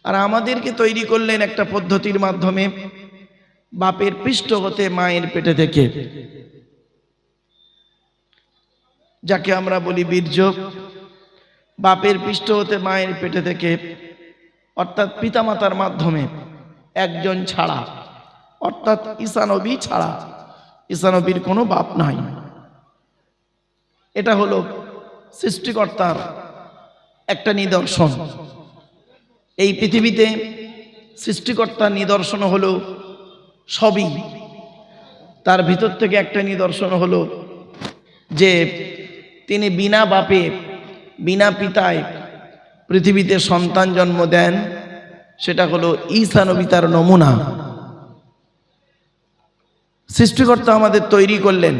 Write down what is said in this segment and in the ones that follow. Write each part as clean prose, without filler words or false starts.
আর আমাদেরকে তৈরি করলেন একটা পদ্ধতির মাধ্যমে, বাপের পৃষ্ঠ হতে মায়ের পেটে থেকে, যাকে আমরা বলি বীর্য। বাপের পৃষ্ঠ হতে মায়ের পেটে থেকে, অর্থাৎ পিতামাতার মাধ্যমে একজন ছাড়া, অর্থাৎ ঈসা নবী ছাড়া। ঈসা নবীর কোনো বাপ নাই। এটা হলো সৃষ্টিকর্তার একটা নিদর্শন। এই পৃথিবীতে সৃষ্টিকর্তার নিদর্শন হলো সবই। তার ভিতর থেকে একটা নিদর্শন হলো যে তিনি বিনা বাপে বিনা পিতায় পৃথিবীতে সন্তান জন্ম দেন। সেটা হলো ঈসা নবী, তার নমুনা। সৃষ্টিকর্তা আমাদের তৈরি করলেন,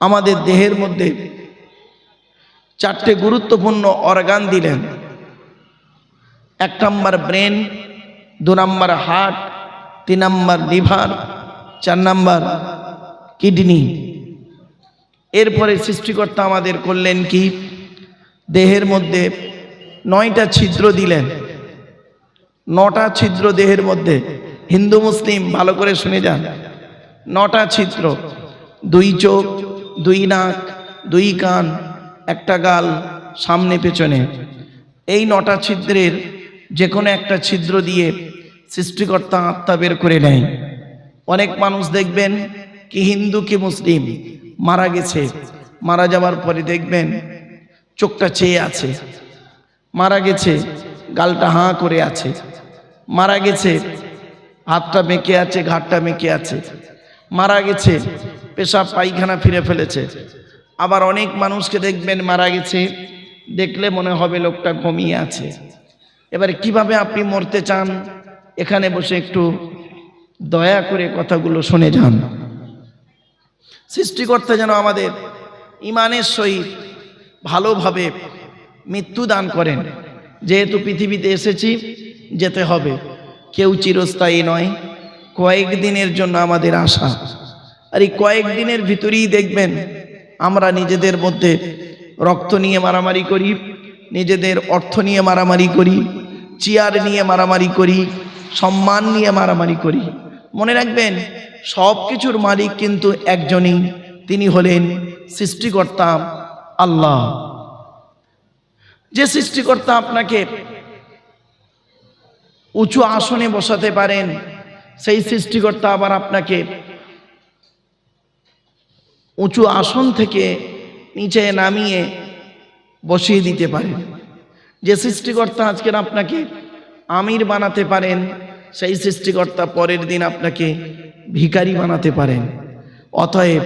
আমাদের দেহের মধ্যে চারটে গুরুত্বপূর্ণ অর্গান দিলেন। 1 নম্বর ব্রেন, 2 নম্বর হার্ট, 3 নম্বর লিভার, 4 নম্বর কিডনি। এরপরে সৃষ্টিকর্তা আমাদের করলেন কি, দেহের মধ্যে 9টা ছিদ্র দিলেন। 9টা ছিদ্র দেহের মধ্যে। হিন্দু মুসলিম ভালো করে শুনে যান। 9টা ছিদ্র, 2 চোখ, 2 নাক, 2 কান, 1টা গাল, সামনে পেছনে। এই 9টা ছিদ্রের যে কোনো একটা ছিদ্র দিয়ে সৃষ্টিকর্তা আত্মা বের করে নেয়। অনেক মানুষ দেখবেন কি হিন্দু কি মুসলিম মারা গেছে, মারা যাওয়ার পরে দেখবেন চোখটা চেয়ে আছে, মারা গেছে গালটা হাঁ করে আছে, মারা গেছে হাতটা বেঁকে আছে, ঘাটটা বেঁকে আছে, মারা গেছে পেশাব পায়খানা ফিরে ফেলেছে। আবার অনেক মানুষকে দেখবেন মারা গেছে, দেখলে মনে হবে লোকটা ঘুমিয়ে আছে। এবারে কিভাবে আপনি মরতে চান, এখানে বসে একটু দয়া করে কথাগুলো শুনে যান। সৃষ্টিকর্তা যেন আমাদের ইমানের সহিত ভালোভাবে মৃত্যু দান করেন। যেহেতু পৃথিবীতে এসেছি, যেতে হবে, কেউ চিরস্থায়ী নয়, কয়েকদিনের জন্য আমাদের আশা। আর এই কয়েকদিনের ভিতরেই দেখবেন আমরা নিজেদের মধ্যে রক্ত নিয়ে মারামারি করি, নিজেদের অর্থ নিয়ে মারামারি করি, চেয়ার নিয়ে মারামারি করি, সম্মান নিয়ে মারামারি করি। মনে রাখবেন সব কিছুর মালিক কিন্তু একজনই, তিনি হলেন সৃষ্টিকর্তা আল্লাহ। যে সৃষ্টিকর্তা আপনাকে উঁচু আসনে বসাতে পারেন, সেই সৃষ্টিকর্তা আবার আপনাকে উঁচু আসন থেকে নিচে নামিয়ে বসিয়ে দিতে পারেন। যে সৃষ্টিকর্তা আজকের আপনাকে আমির বানাতে পারেন, সেই সৃষ্টিকর্তা পরের দিন আপনাকে ভিখারি বানাতে পারেন। অতএব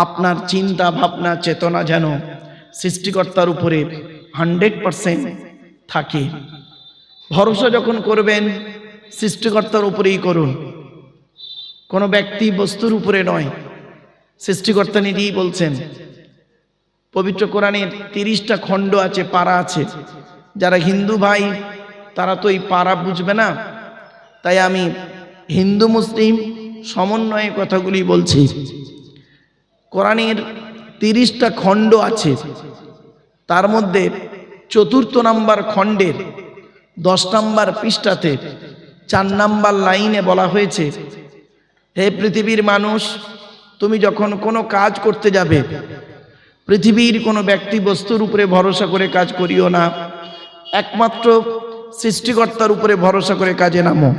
আপনার চিন্তা ভাবনা চেতনা যেন সৃষ্টিকর্তার উপরে 100% থাকে। ভরসা যখন করবেন সৃষ্টিকর্তার উপরেই করুন, কোনো ব্যক্তি বস্তুর উপরে নয়। সৃষ্টিকর্তা নিজেই বলছেন, পবিত্র কোরআনের 30টা খণ্ড আছে, পারা আছে। যারা হিন্দু ভাই তারা তো এই পারা বুঝবে না, তাই আমি হিন্দু মুসলিম সমন্বয়ে কথাগুলি বলছি। কোরআনের 30টা খণ্ড আছে, তার মধ্যে 4 নম্বর খণ্ডের 10 নম্বর পৃষ্ঠাতে 4 নম্বর লাইনে বলা হয়েছে, হে পৃথিবীর মানুষ, তুমি যখন কোনো কাজ করতে যাবে, পৃথিবীর কোনো ব্যক্তি বস্তুর উপরে ভরসা করে কাজ করিও না, একমাত্র সৃষ্টিকর্তার উপরে ভরসা করে কাজে নামো।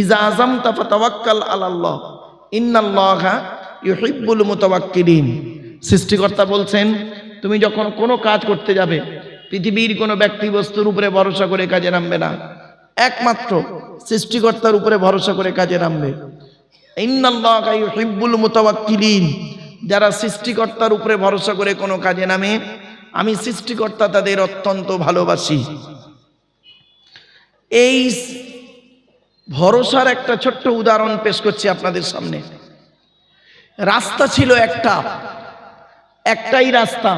ইজা আযামতা ফাতাওয়াক্কাল আলাল্লাহ ইন্নাল্লাহা ইউহিব্বুল মুতাওয়াক্কিলিন। সৃষ্টিকর্তা বলছেন, তুমি যখন কোনো কাজ করতে যাবে, পৃথিবীর কোনো ব্যক্তি বস্তুর উপরে ভরসা করে কাজে নামবে না, একমাত্র সৃষ্টিকর্তার উপরে ভরসা করে কাজে নামবে। ইন্নাল্লাহা ইউহিব্বুল মুতাওয়াক্কিলিন। যারা সৃষ্টিকর্তার উপরে ভরসা করে কোনো কাজে নামে, আমি সৃষ্টিকর্তা তাদের অত্যন্ত ভালোবাসি। এই ভরসার একটা ছোট্ট উদাহরণ পেশ করছি আপনাদের সামনে। রাস্তা ছিল একটাই রাস্তা,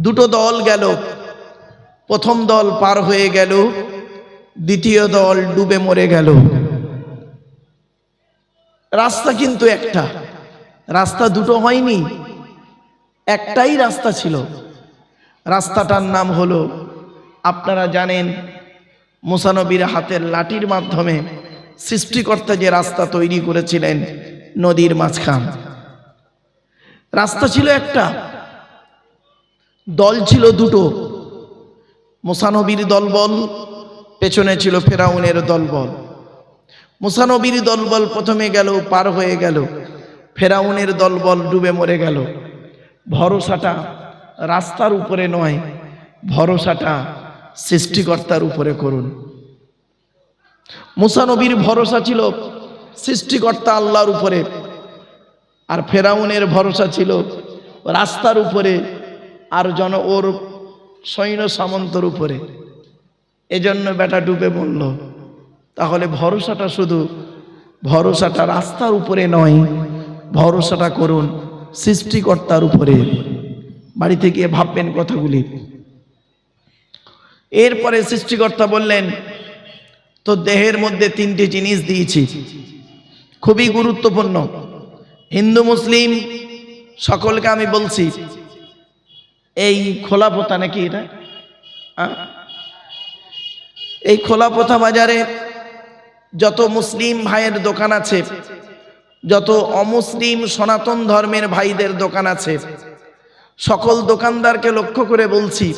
2টো দল গেল। প্রথম দল পার হয়ে গেল, দ্বিতীয় দল ডুবে মরে গেল। রাস্তা কিন্তু একটা, রাস্তা 2টো হয়নি, একটাই রাস্তা ছিল। রাস্তাটার নাম হলো, আপনারা জানেন, মুসা নবীর হাতের লাঠির মাধ্যমে সৃষ্টিকর্তা যে রাস্তা তৈরি করেছিলেন নদীর মাঝখান। রাস্তা ছিল একটা, দল ছিল দুটো, মুসা নবীর দলবল, পেছনে ছিল ফেরাউনের দলবল। মুসা নবীর দলবল প্রথমে গেল, পার হয়ে গেল, ফেরাউনের দলবল ডুবে মরে গেল। ভরসাটা রাস্তার উপরে নয়, ভরসাটা সৃষ্টিকর্তার উপরে করুন। মুসা নবীর ভরসা ছিল সৃষ্টিকর্তা আল্লাহর উপরে, আর ফেরাউনের ভরসা ছিল রাস্তার উপরে আর ওর সৈন্য সামন্তর উপরে। এজন্য বেটা ডুবে মরল। তাহলে ভরসাটা রাস্তার উপরে নয়, ভরসাটা করুন সৃষ্টিকর্তার উপরে। বাড়িতে গিয়ে ভাববেন কথাগুলি। এরপরে সৃষ্টিকর্তা বললেন, তো দেহের মধ্যে তিনটি জিনিস দিয়েছি, খুবই গুরুত্বপূর্ণ। হিন্দু মুসলিম সকলকে আমি বলছি, এই খোলাপোতা নাকি এটা, এই খোলাপোতা বাজারে যত মুসলিম ভাইয়ের দোকান আছে, যত অমুসলিম সনাতন ধর্মের ভাইদের দোকান আছে, সকল দোকানদারকে লক্ষ্য করে বলছি,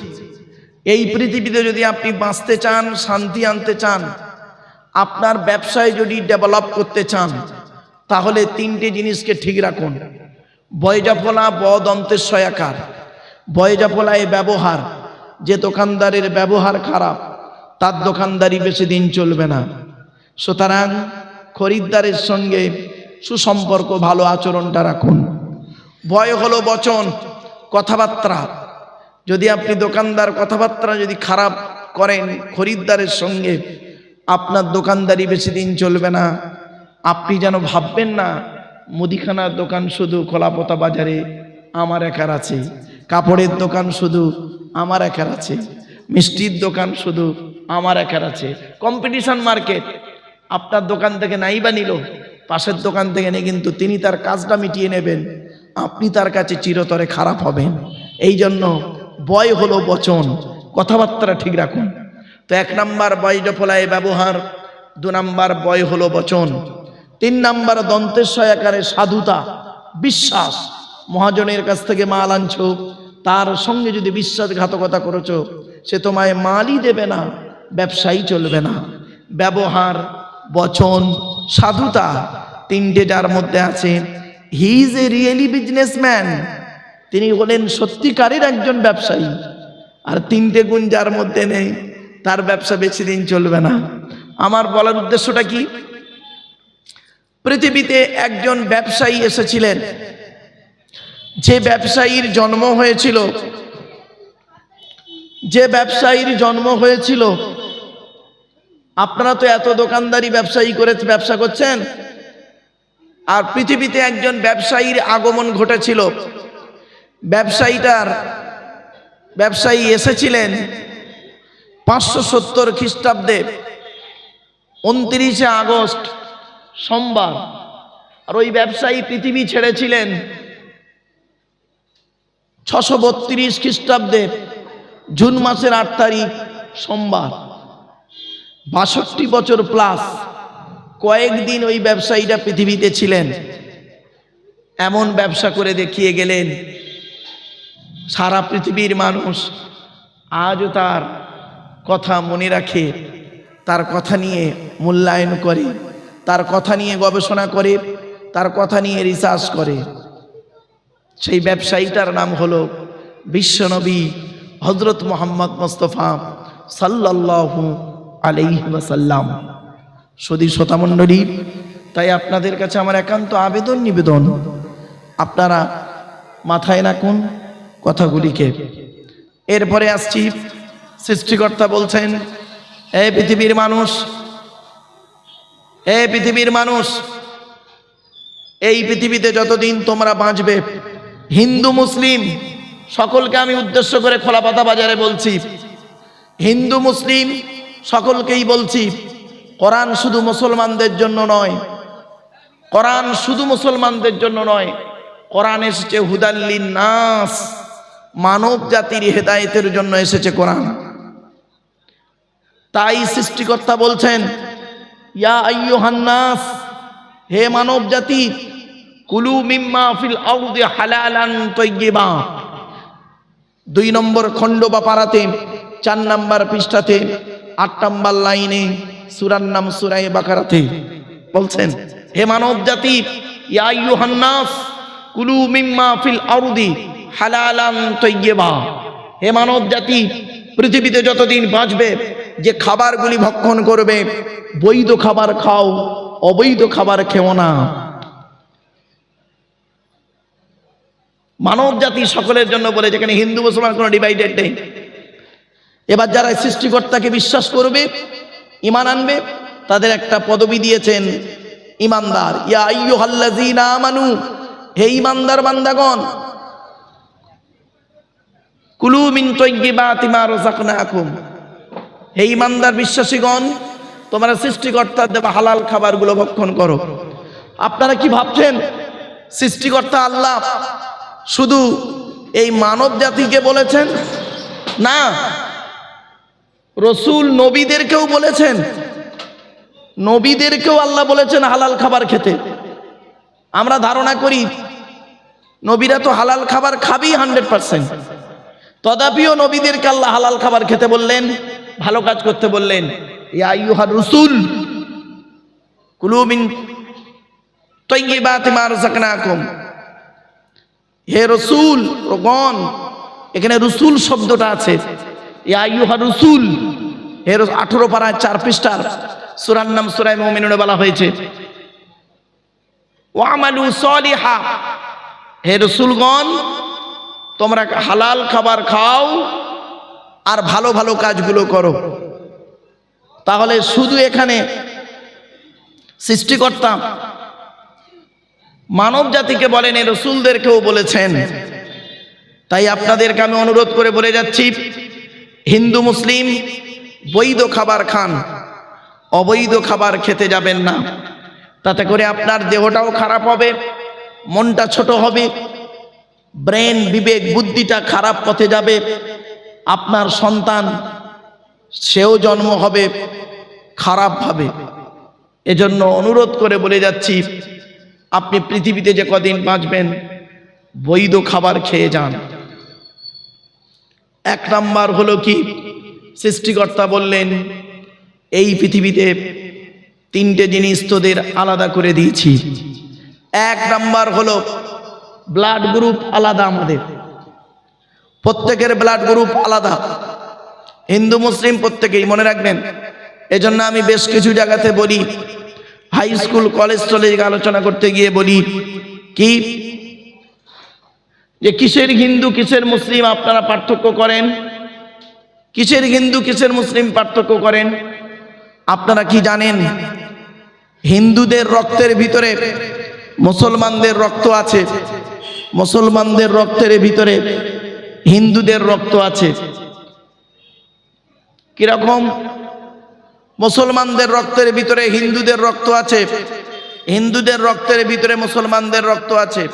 এই পৃথিবীতে যদি আপনি বাঁচতে চান, শান্তি আনতে চান, আপনার ব্যবসায় যদি ডেভেলপ করতে চান, তাহলে তিনটে জিনিসকে ঠিক রাখুন। বয়জাফলা বদন্তের সয়াকার। বয়জাফলায় ব্যবহার, যে দোকানদারের ব্যবহার খারাপ তার দোকানদারি বেশি দিন চলবে না। সুতরাং খরিদ্দারের সঙ্গে সুসম্পর্ক, ভালো আচরণটা রাখুন। ভয় হলো বচন, কথাবার্তা। যদি আপনি দোকানদার কথাবার্তা যদি খারাপ করেন খরিদ্দারের সঙ্গে, আপনার দোকানদারি বেশি দিন চলবে না। আপনি যেন ভাববেন না মুদিখানার দোকান শুধু খোলাপোতা বাজারে আমার একার আছে, কাপড়ের দোকান শুধু আমার একার আছে, মিষ্টির দোকান শুধু আমার একার আছে। Competition market. আপনার দোকান থেকে নাই বা নিল, পাশের দোকান থেকে নিয়ে কিন্তু তিনি তার কাজটা মিটিয়ে নেবেন, আপনি তার কাছে চিরতরে খারাপ হবেন। এই জন্য বয় হলো বচন, কথাবার্তা ঠিক রাখুন। তো 1 নাম্বার বয়জাফলায় ব্যবহার, 2 নাম্বার বয় হলো বচন, 3 নাম্বার দন্তের সয়াকারে সাধুতা, বিশ্বাস। মহাজনের কাছ থেকে মাল আনছো, তার সঙ্গে যদি বিশ্বাসঘাতকতা করেছো, সে তোমায় মালই দেবে না, ব্যবসায়ী চলবে না। ব্যবহার, বচন, সাধুতা, তিনটে যার মধ্যে আছে, he is a really businessman, তিনি হলেন সত্যিকারের একজন ব্যবসায়ী। আর তিনটে গুণ যার মধ্যে নেই, তার ব্যবসা বেশি দিন চলবে না। আমার বলার উদ্দেশ্যটা কি, পৃথিবীতে একজন ব্যবসায়ী এসেছিলেন, যে ব্যবসায়ীর জন্ম হয়েছিল, আপনারা তো এত দোকানদারি ব্যবসা করছেন, আর পৃথিবীতে একজন ব্যবসায়ীর আগমন ঘটেছিল। ব্যবসায়ী এসেছিলেন 570 খ্রিস্টাব্দে 29 আগস্ট সোমবার। আর ওই ব্যবসায়ী পৃথিবী ছেড়েছিলেন 632 খ্রিস্টাব্দে জুন মাসের 8 তারিখ সোমবার। 62 বছর প্লাস কয়েকদিন ওই ব্যবসায়ীরা পৃথিবীতে ছিলেন। এমন ব্যবসা করে দেখিয়ে গেলেন, সারা পৃথিবীর মানুষ আজও তার কথা মনে রাখে, তার কথা নিয়ে মূল্যায়ন করে, তার কথা নিয়ে গবেষণা করে, তার কথা নিয়ে রিসার্চ করে। সেই ব্যবসায়ীটার নাম হলো বিশ্বনবী হযরত মুহাম্মদ মুস্তাফা সাল্লাল্লাহু আলাইহি ওয়াসাল্লাম। সদী শ্রোতামণ্ডলী, তাই আপনাদের কাছে আমার একান্ত আবেদন নিবেদন, আপনারা মাথায় রাখুন কথাগুলিকে। এরপরে আসছি, সৃষ্টিকর্তা বলছেন, হে পৃথিবীর মানুষ, এই পৃথিবীতে যতদিন তোমরা বাঁচবে, হিন্দু মুসলিম সকলকে আমি উদ্দেশ্য করে খোলাপাতা বাজারে বলছি, হিন্দু মুসলিম সকলকেই বলছি, কোরআন শুধু মুসলমানদের জন্য নয়, কোরআন শুধু মুসলমানদের জন্য নয়, কোরআন এসেছে হুদাল্লিন নাস, মানব জাতির হেদায়েতের জন্য এসেছে কোরআন। তাই সৃষ্টিকর্তা বলছেন, ইয়া আইয়ুহান নাস, হে মানব জাতি, কুলু মিম্মা ফিল আরদি হালালান তাইয়্যিবা। 2 নম্বর খণ্ড বা পারাতে 4 নম্বর পৃষ্ঠাতে 8 নম্বর লাইনে সূরার নাম সূরা বাকারাতে বলছেন, হে মানব জাতি, ইয়া আইয়ুহান নাস কুলু মিম্মা ফিল আরদি হালালান তাইয়্যিবা। হে মানব জাতি, পৃথিবীতে যতদিন বাঁচবে যে খাবারগুলি ভক্ষণ করবে, বৈধ খাবার খাও, অবৈধ খাবার খেও না। মানব জাতি সকলের জন্য বলে, যেখানে হিন্দু মুসলমান কোনো ডিভাইডেড নেই। এবার যারা সৃষ্টিকর্তাকে বিশ্বাস করবে, ঈমান আনবে, তাদের একটা পদবি দিয়েছেন ঈমানদার। ইয়া আইয়ুহাল্লাযীনা আমানু, হে ঈমানদার বান্দাগণ, কুলু মিন তাইয়্যিবাতি মা রাযাকনাকুম, হে ঈমানদার বিশ্বাসীগণ, তোমরা সৃষ্টিকর্তার দেওয়া হালাল খাবারগুলো ভক্ষণ করো। আপনারা কি ভাবছেন সৃষ্টিকর্তা আল্লাহ শুধু এই মানব জাতিকে বলেছেন? না, রসুল নবীদেরকেও বলেছেন। নবীদেরকেও আল্লাহ বলেছেন হালাল খাবার খেতে। আমরা ধারণা করি নবীরা তো হালাল খাবার খাবেই 100%, তথাপিও নবীদেরকে আল্লাহ হালাল খাবার খেতে বললেন, ভালো কাজ করতে বললেন। ইয়া আইয়ুহার রাসূল কুলু মিন তাইয়্যিবাতি মা রাযাকনাকুম, হে রসুল গণ, এখানে রসুল শব্দটা আছে। ইয়া আইয়ুহার রাসূল, হে 18 পারায় 4 পৃষ্ঠার সূরার নাম সূরা মুমিনুনে বলা হয়েছে, ওয়ামালু সলিহা, হে রসুলগণ, তোমরা হালাল খাবার খাও আর ভালো ভালো কাজগুলো করো। তাহলে শুধু এখানে সৃষ্টিকর্তা মানব জাতিকে বলেন, এ রসুলদেরকেও বলেছেন। তাই আপনাদেরকে আমি অনুরোধ করে বলে যাচ্ছি, হিন্দু মুসলিম বৈধ খাবার খান, অবৈধ খাবার খেতে যাবেন না। তাতে করে আপনার দেহটাও খারাপ হবে, মনটা ছোট হবে, ব্রেন বিবেক বুদ্ধিটা খারাপ পথে যাবে। আপনার সন্তান সেও জন্ম হবে খারাপভাবে। এজন্য অনুরোধ করে বলে যাচ্ছি, আপনি পৃথিবীতে যে কদিন বাঁচবেন বৈধ খাবার খেয়ে যান। 1 নাম্বার হলো কি, সৃষ্টিকর্তা বললেন এই পৃথিবীতে 3টে জিনিস তোদের আলাদা করে দিয়েছি। 1 নাম্বার হলো ব্লাড গ্রুপ আলাদা। আমাদের প্রত্যেকের ব্লাড গ্রুপ আলাদা, হিন্দু মুসলিম প্রত্যেকেই, মনে রাখবেন। এজন্য আমি বেশ কিছু জায়গাতে বলি, হাই স্কুল কলেজ টলেজ আলোচনা করতে গিয়ে বলি কি, যে কিসের হিন্দু কিসের মুসলিম আপনারা পার্থক্য করেন, কিসের হিন্দু কিসের মুসলিম পার্থক্য করেন। আপনারা কি জানেন হিন্দুদের রক্তের ভিতরে মুসলমানদের রক্ত আছে, মুসলমানদের রক্তের ভিতরে হিন্দুদের রক্ত আছে। কিরকম? মুসলমানদের রক্তের ভিতরে হিন্দুদের রক্ত আছে, হিন্দুদের রক্তের ভিতরে মুসলমানদের রক্ত আছে।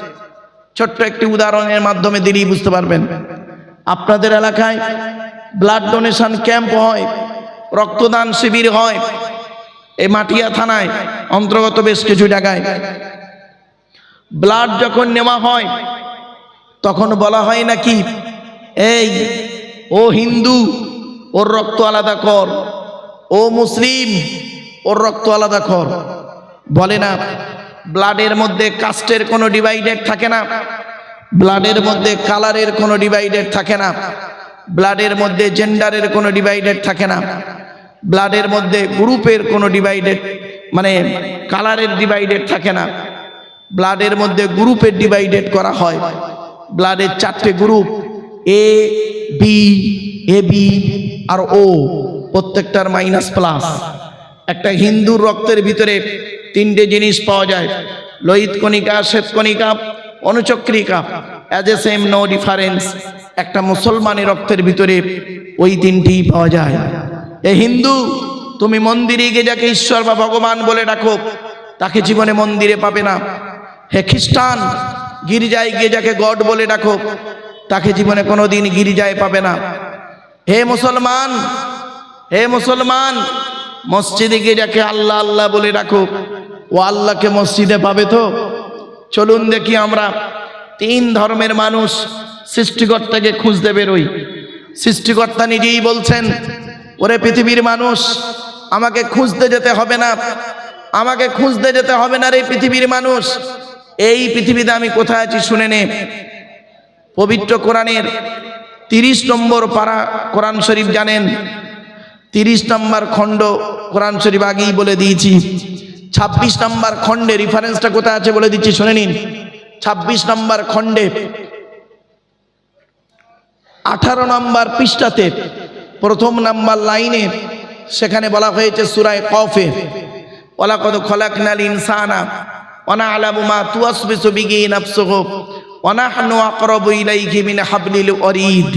ছোট্ট একটি উদাহরণের মাধ্যমে দিলেই বুঝতে পারবেন। আপনাদের এলাকায় ব্লাড ডোনেশন ক্যাম্প হয়, রক্তদান শিবির হয়, এই মাটিয়া থানায় অন্তর্গত বেশ কিছু জায়গায় ব্লাড যখন নেওয়া হয় তখন বলা হয় নাকি, এই ও হিন্দু ওর রক্ত আলাদা কর, ও মুসলিম ওর রক্ত আলাদা কর। বলে না, ব্লাডের মধ্যে কাস্টের কোনো ডিভাইডেড থাকে না, ব্লাডের মধ্যে কালারের কোনো ডিভাইডেড থাকে না, ব্লাডের মধ্যে জেন্ডারের কোনো ডিভাইডেড থাকে না, ব্লাডের মধ্যে গ্রুপের কোনো ডিভাইডেড মানে কালারের ডিভাইডেড থাকে না, ব্লাডের মধ্যে গ্রুপের ডিভাইডেড করা হয়। ব্লাডের 4টে group, A B, A B আর ও, প্রত্যেকটার -+। একটা হিন্দুর রক্তের ভিতরে 3টে জিনিস পাওয়া যায়, লোহিত কণিকা, শ্বেত কণিকা, অনুচক্রিকা, as a same no difference. একটা মুসলমানের রক্তের ভিতরে ওই 3টি পাওয়া যায়। এ হিন্দু, তুমি মন্দিরে গিয়ে যাকে ঈশ্বর বা ভগবান বলে ডাকো তাকে জীবনে মন্দিরে পাবে না। হে খ্রিস্টান, গির্জায় গিয়ে যাকে গড বলে ডাকো তাকে জীবনে কোনোদিন গির্জায় পাবে না। হে মুসলমান, হে মুসলমান, মসজিদে গিয়ে যাকে আল্লাহ আল্লাহ বলে রাখো, ও আল্লাহকে মসজিদে পাবে তো? চলুন দেখি আমরা তিন ধর্মের মানুষ সৃষ্টিকর্তাকে খুঁজতে বেরোই। সৃষ্টিকর্তা নিজেই বলছেন, ওরে পৃথিবীর মানুষ, আমাকে খুঁজতে যেতে হবে না, আমাকে খুঁজতে যেতে হবে না রে পৃথিবীর মানুষ। এই পৃথিবীতে আমি কোথায় আছি শুনে নে। পবিত্র কোরআনের 30 নম্বর পারা কোরআন শরীফ জানেন, 30 নম্বর খণ্ড কোরআন শরীফ আগেই বলে দিয়েছি। 26 নম্বর খণ্ডে রেফারেন্সটা কোথায় আছে বলে দিচ্ছি, শুনে নিন। 26 নম্বর খণ্ডে 18 নম্বর পৃষ্ঠাতে প্রথম নাম্বার লাইনে সেখানে বলা হয়েছে সূরা কফে, ওয়ালাকাদ খলাকনাল ইনসানা ওয়া না'লামু মা তুওয়াসবিসু বিহি নাফসুহু ওয়া নাহনু আকরাবু ইলাইহি মিন হাবলিল ওয়ারিদ।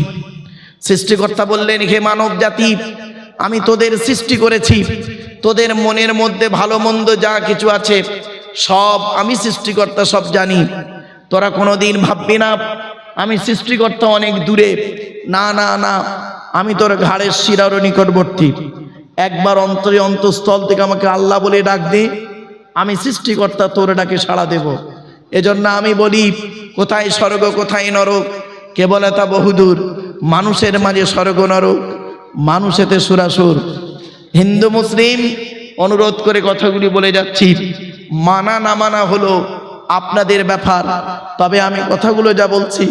সৃষ্টিকর্তা বললেন, হে মানব জাতি, আমি তোদের সৃষ্টি করেছি, তোদের মনের মধ্যে ভালো মন্দ যা কিছু আছে সব আমি সৃষ্টিকর্তা সব জানি। তোরা কোনোদিন ভাববি না আমি সৃষ্টিকর্তা অনেক দূরে, না না না, আমি তোর ঘাড়ের শিরারও নিকটবর্তী। একবার অন্তরে অন্তঃস্থল থেকে আমাকে আল্লাহ বলে ডাক দে, আমি সৃষ্টিকর্তা তোর ডাকে সাড়া দেব। এজন্য আমি বলি, কোথায় স্বর্গ কোথায় নরক, কে বলে তা বহুদূর। মানুষের মাঝে স্বর্গ নরক, মানুষেতে সুরাসুর। হিন্দু মুসলিম অনুরোধ করে কথাগুলি বলে যাচ্ছি, মানা না মানা হলো আপনাদের ব্যাপার, তবে আমি কথাগুলো যা বলছি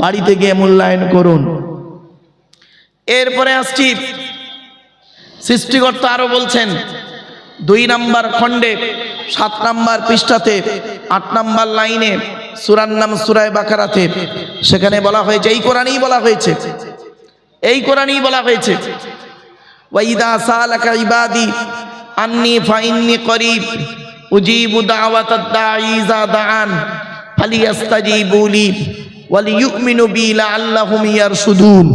বাড়িতে গিয়ে মূল্যায়ন করুন। এরপরে আসছি, সৃষ্টিকর্তা আরো বলছেন 2 নম্বর খণ্ডে 7 নম্বর পৃষ্ঠাতে 8 নম্বর লাইনে সূরার নাম সূরা বাকারাতে, সেখানে বলা হয়েছে, এই কোরআনেই বলা হয়েছে, এই কোরআনেই বলা হয়েছে, ওয়া ইযা সালাকা ইবাদি আন্নী ফাইন্নী করিব উজিবু দাওয়াতাদ দাঈ ইযা দাআন ফালিয়াস্তাজিবু লি ওয়া লিইউমিনু বি লাআল্লাহুম ইয়ারশুদুন।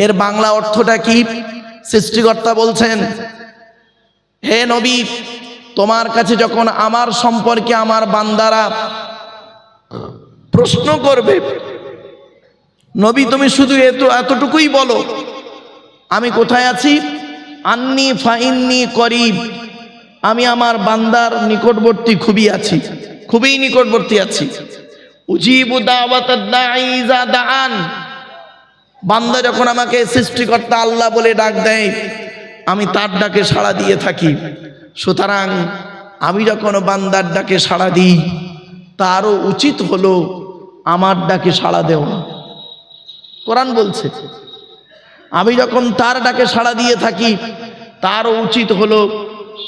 এর বাংলা অর্থটা কি? সৃষ্টিকর্তা বলছেন, হে নবী, তোমার কাছে যখন আমার সম্পর্কে আমার বান্দারা প্রশ্ন করবে, নবী তুমি শুধু এতটুকুই বলো, আমি কোথায় আছি? আন্নী ফাইন্নী করিব, আমি আমার বান্দার নিকটবর্তী খুবই আছি, খুবই নিকটবর্তী আছি। উজিবু দাওয়াতাদ দাঈ ইযা দাআন, বান্দা যখন আমাকে সৃষ্টিকর্তা আল্লাহ বলে ডাক দেয়, আমি তার ডাকে সাড়া দিয়ে থাকি। সুতরাং আমি যখন বান্দার ডাকে সাড়া দিই, তারও উচিত হলো আমার ডাকে সাড়া দেওয়া। কোরআন বলছে, আমি যখন তার ডাকে সাড়া দিয়ে থাকি, তারও উচিত হলো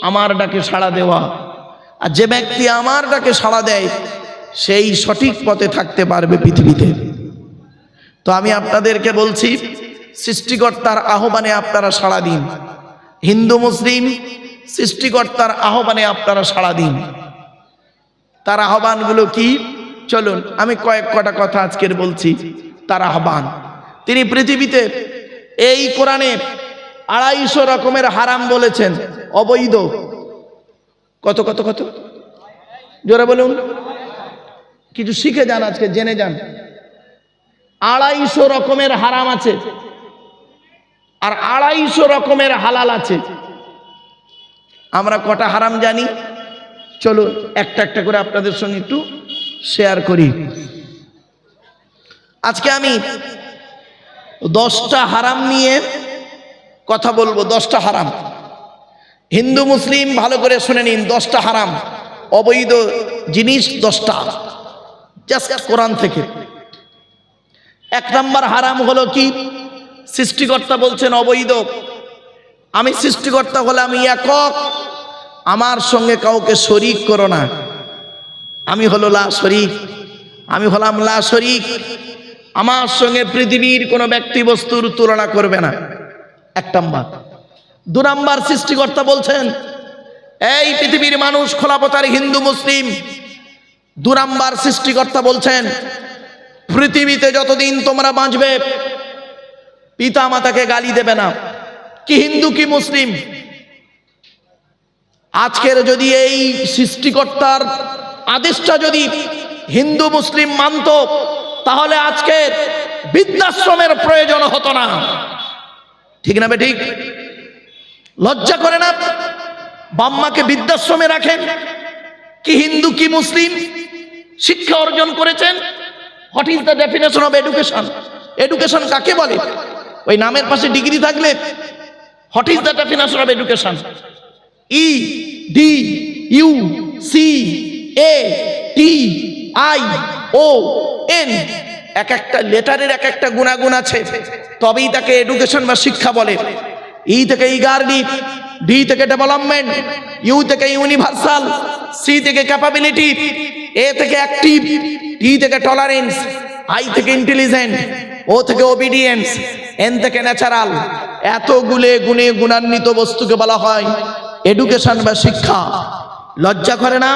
আমার ডাকে সাড়া দেওয়া। আর যে ব্যক্তি আমার ডাকে সাড়া দেয়, সেই সঠিক পথে থাকতে পারবে পৃথিবীতে। তো আমি আপনাদেরকে বলছি, সৃষ্টিকর্তার আহ্বানে আপনারা সাড়া দিন। হিন্দু মুসলিম সৃষ্টিকর্তার আহ্বানে আপনারা সাড়া দিন। তার আহ্বানগুলো কি? চলুন আমি কয়েকটা কথা আজকের বলছি। তার আহ্বান, তিনি পৃথিবীতে এই কোরআনে 250 রকমের হারাম বলেছেন, অবৈধ। কত কত কত জোরে বলুন, কিছু শিখে যান, আজকে জেনে যান। 250 রকমের হারাম আছে আর 250 রকমের হালাল আছে। আমরা কটা হারাম জানি? চলুন একটা একটা করে আপনাদের সঙ্গে একটু শেয়ার করি। আজকে আমি 10টা হারাম নিয়ে কথা বলবো। 10টা হারাম, হিন্দু মুসলিম ভালো করে শুনে নিন। 10টা হারাম, অবৈধ জিনিস 10টা, জাস্ট কোরআন থেকে। 1 নম্বর হারাম হলো কি? সৃষ্টিকর্তা বলছেন অবৈধ। আমি সৃষ্টিকর্তা হলে আমি একক, আমার সঙ্গে কাউকে শরীক করো না। আমি হলো লা শরীক, আমি হলাম লা শরীক। আমার সঙ্গে পৃথিবীর কোনো ব্যক্তি বস্তুর তুলনা করবে না। 1 নম্বর। 2 নম্বর, সৃষ্টিকর্তা বলছেন, এই পৃথিবীর মানুষ, খোলাপতার হিন্দু মুসলিম, 2 নম্বর সৃষ্টিকর্তা বলছেন, পৃথিবীতে যতদিন তোমরা বাঁচবে পিতা মাতাকে গালি দেবে না। কি হিন্দু কি মুসলিম, আজকের যদি এই সৃষ্টিকর্তার আদেশটা যদি হিন্দু মুসলিম মানত, তাহলে আজকের বৃদ্ধাশ্রমের প্রয়োজন হতো না। ঠিক না বে ঠিক? লজ্জা করে না? বাম্মাকে বৃদ্ধাশ্রমে রাখেন। কি হিন্দু কি মুসলিম শিক্ষা অর্জন করেছেন? What is the definition of education? Education কাকে বলে? ওই নামের পাশে ডিগ্রি থাকলে what is the definition of education? E D U C A T I O N, এক একটা লেটারের এক একটা গুণাগুণ আছে, তবেই তাকে এডুকেশন বা শিক্ষা বলে। ই থেকে ইগারলি, ডি থেকে ডেভেলপমেন্ট, ইউ থেকে ইউনিভার্সাল, সি থেকে ক্যাপাবিলিটি, এ থেকে অ্যাক্টিভ, টি থেকে টলারেন্স, আই থেকে ইন্টেলিজেন্ট, ও থেকে ওবিডিয়েন্স, এন থেকে ন্যাচারাল। এতগুলো গুণে গুণান্বিত বস্তুকে বলা হয় এডুকেশন বা শিক্ষা। লজ্জা করে না?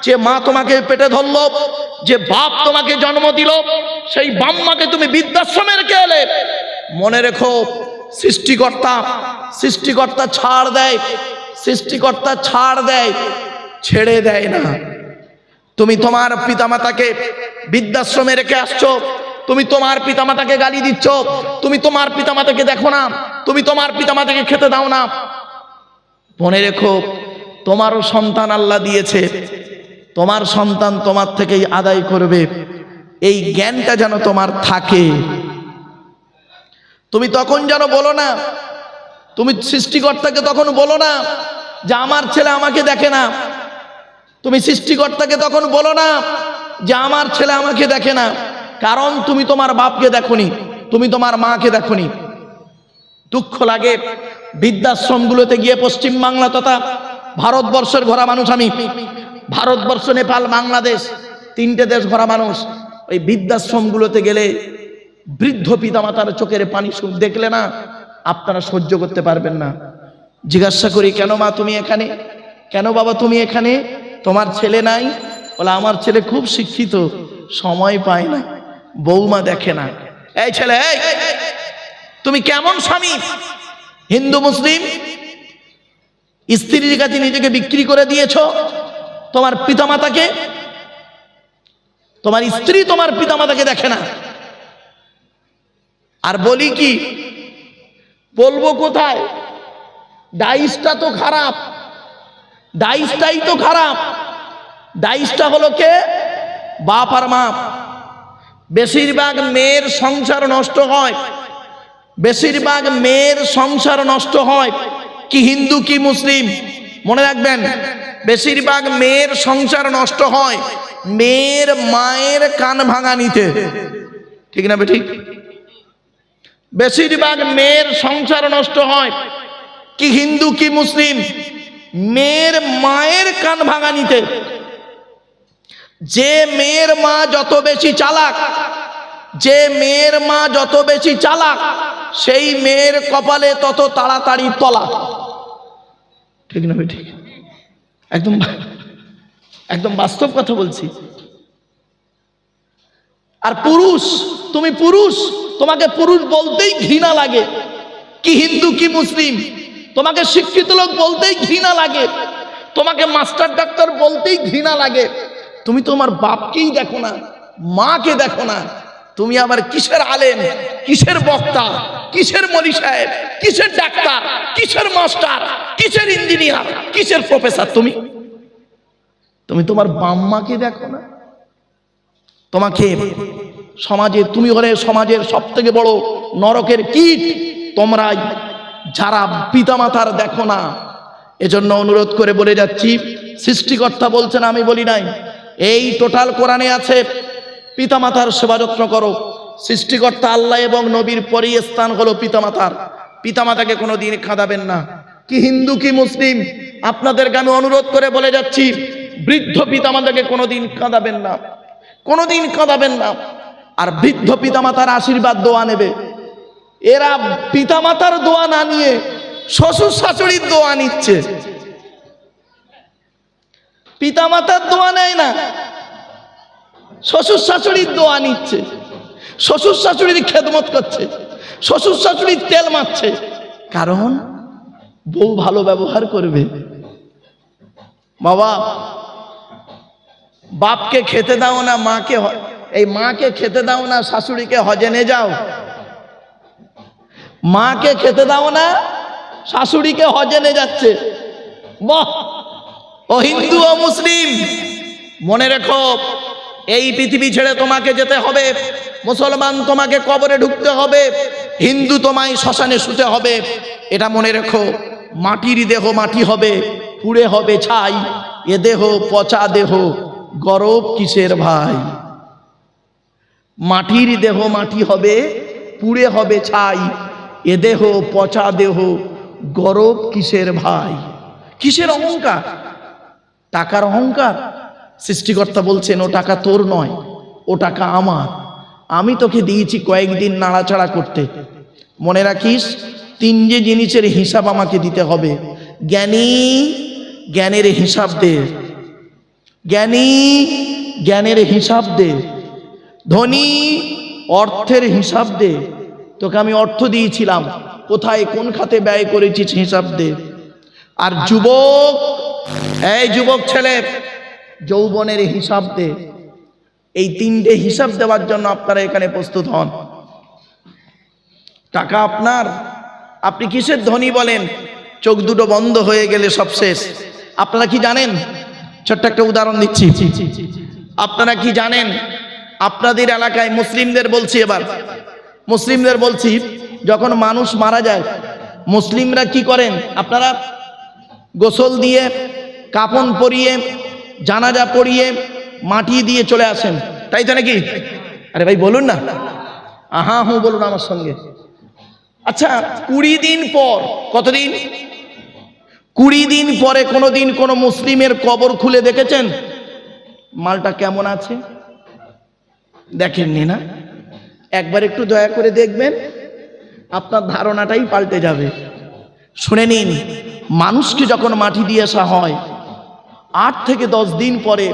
যে মা তোমাকে পেটে ধরলো, যে বাপ তোমাকে জন্ম দিল, সেই বাম্মাকে তুমি বৃদ্ধাশ্রমে রেখে এলে। মনে রেখো, সৃষ্টিকর্তা ছাড় দেয়, সৃষ্টিকর্তা ছাড় দেয়, ছেড়ে দেয় না। তুমি তোমার পিতামাতাকে বৃদ্ধাশ্রমে রেখে আসছো, তুমি তোমার পিতামাতাকে গালি দিচ্ছ, তুমি তোমার পিতামাতাকে দেখো না, তুমি তোমার পিতামাতাকে খেতে দাও না। মনে রেখো, তোমারও সন্তান আল্লাহ দিয়েছে, তোমার সন্তান তোমার থেকেই আদায় করবে। এই জ্ঞানটা যেন তোমার থাকে। তুমি তখন যেন বলো না, তুমি সৃষ্টিকর্তাকে তখন বলো না যে আমার ছেলে আমাকে দেখে না। তুমি সৃষ্টিকর্তাকে তখন বলো না যে আমার ছেলে আমাকে দেখে না, কারণ তুমি তোমার বাপকে দেখোনি, তুমি তোমার মাকে দেখোনি। দুঃখ লাগে, বৃদ্ধাশ্রমগুলোতে গিয়ে পশ্চিম বাংলা তথা ভারতবর্ষের ঘোরা মানুষ আমি, ভারতবর্ষ, নেপাল, বাংলাদেশ, 3টে দেশ ঘোরা মানুষ। ওই বৃদ্ধাশ্রমগুলোতে গেলে বৃদ্ধ পিতামাতার চোখের পানি দেখলে না আপনারা সহ্য করতে পারবেন না। জিজ্ঞাসা করি, কেন মা তুমি এখানে, কেন বাবা তুমি এখানে, তোমার ছেলে নাই? বলে আমার ছেলে খুব শিক্ষিত, সময় পায় না, বৌমা দেখে না। এই ছেলে, এই তুমি কেমন স্বামী? হিন্দু মুসলিম স্ত্রীর কাছে নিজেকে বিক্রি করে দিয়েছো তোমার পিতামাতাকে। তোমার স্ত্রী তোমার পিতামাতাকে দেখে না। আর বলি কি, বলবো কোথায়? ডাইসটা তো খারাপ, ডাইসটাই তো খারাপ। ডাইসটা হলো কে? বাপ আর মা। বেশিরভাগ মেয়ের সংসার নষ্ট হয়, বেশিরভাগ মেয়ের সংসার নষ্ট হয় কি হিন্দু কি মুসলিম, মনে রাখবেন, বেশিরভাগ মেয়ের সংসার নষ্ট হয় মেয়ের মায়ের কান ভাঙা নিতে। ঠিক না বেঠিক? বেশিরভাগ মেয়ের সংসার নষ্ট হয় কি হিন্দু কি মুসলিম, মেয়ের মায়ের কান ভাঙা নিতে। যে মেয়ের মা যত বেশি চালাক, যে মেয়ের মা যত বেশি চালাক, সেই মেয়ের কপালে তত তাড়াতাড়ি তলাক। ঠিক না ঠিক? একদম একদম বাস্তব কথা বলছি। আর পুরুষ, তুমি পুরুষ, তোমাকে পুরুষ বলতেই ঘৃণা লাগে কি হিন্দু কি মুসলিম, তোমাকে শিক্ষিত লোক বলতেই ঘৃণা লাগে, তোমাকে মাস্টার ডাক্তার বলতেই ঘৃণা লাগে। তুমি তোমার বাপকেই দেখো না, মাকে দেখো না। তুমি আবার কিসের আলেম, কিসের বক্তা, কিসের মলি সাহেব, কিসের ডাক্তার, কিসের মাস্টার, কিসের ইঞ্জিনিয়ার, কিসের প্রফেসর? তুমি তুমি তোমার বাম্মাকে দেখো না। তোমাকে সমাজে, তুমি হলে সমাজের সব থেকে বড় নরকের কীট তোমরা, যারা পিতামাতার দেখো না। এজন্য অনুরোধ করে বলে যাচ্ছি, সৃষ্টিকর্তা বলছেন, আমি বলি নাই, এই টোটাল কোরআনে আছে, পিতামাতার সেবা যত্ন করো। সৃষ্টিকর্তা আল্লাহ এবং নবীর পরই স্থান হলো পিতামাতার। পিতামাতাকে কোনোদিন কাঁদাবেন না। কি হিন্দু কি মুসলিম, আপনাদেরকে আমি অনুরোধ করে বলে যাচ্ছি, বৃদ্ধ পিতামাতাকে কোনোদিন কাঁদাবেন না, কোনোদিন কাঁদাবেন না। আর বৃদ্ধ পিতামাতার আশীর্বাদ দোয়া নেবে। এরা পিতামাতার দোয়া না নিয়ে শ্বশুর শাশুড়ির দোয়া নিচ্ছে। পিতামাতার দোয়া নেয় না, শ্বশুর শাশুড়ির দোয়া নিচ্ছে। শ্বশুর শাশুড়ির খেদমত করছে, শ্বশুর শাশুড়ির তেল মারছে, কারণ বউ ভালো ব্যবহার করবে। বাবা, বাপকে খেতে দাও না, মাকে, এই মাকে খেতে দাও না, শাশুড়িকে হজে নিয়ে যাও। মাকে খেতে দাও না, শাশুড়িকে হজে নিয়ে যাচ্ছে। বাহ! ও হিন্দু ও মুসলিম, মনে রেখো এই পৃথিবী ছেড়ে তোমাকে যেতে হবে। মুসলমান তোমাকে কবরে ঢুকতে হবে, হিন্দু তোমায় শ্মশানে শুতে হবে। এটা মনে রেখো। মাটির দেহ মাটি হবে, পুড়ে হবে ছাই। এ দেহ পচা দেহ, গরব কিসের ভাই? মাটির দেহ মাটি হবে, পুড়ে হবে ছাই। এ দেহ পচা দেহ, গরব কিসের ভাই? কিসের অহংকার? টাকার অহংকার? সৃষ্টিকর্তা বলছেন ও টাকা তোর নয়, ও টাকা আমার। আমি তোকে দিয়েছি কয়েকদিন নাড়াচাড়া করতে। মনে রাখিস, তিনটে জিনিসের হিসাব আমাকে দিতে হবে। জ্ঞানী জ্ঞানের হিসাব দে, জ্ঞানী জ্ঞানের হিসাব দে, ধনী অর্থের হিসাব দে। তোকে আমি অর্থ দিয়েছিলাম, কোথায় কোন খাতে ব্যয় করেছিস হিসাব দে। আর যুবক, এই যুবক ছেলে, যৌবনের হিসাব দে। এই তিনটে হিসাব দেওয়ার জন্য আপনারা এখানে প্রস্তুত হন। টাকা আপনার, আপনি কিসের ধনী বলেন? চোখ দুটো বন্ধ হয়ে গেলে সব শেষ। আপনারা কি জানেন? ছোট্ট একটা উদাহরণ দিচ্ছি। আপনারা কি জানেন আপনাদের এলাকায়, মুসলিমদের বলছি, এবার মুসলিমদের বলছি, যখন মানুষ মারা যায় মুসলিমরা কি করেন? আপনারা গোসল দিয়ে, কাফন পরিয়ে, জানাজা পড়িয়ে, মাটি দিয়ে চলে আসেন, তাই তো নাকি? আরে ভাই বলুন না, আহা হুঁ বলুন আমার সঙ্গে। আচ্ছা, 20 দিন পর, কতদিন? 20 দিন পরে কোনোদিন কোনো মুসলিমের কবর খুলে দেখেছেন মালটা কেমন আছে? দেখেননি না? একবার একটু দয়া করে দেখবেন, আপনার ধারণাটাই পাল্টে যাবে। শুনে নিন, মানুষকে যখন মাটি দিয়ে আসা হয় 8 থেকে 10 দিন পরে,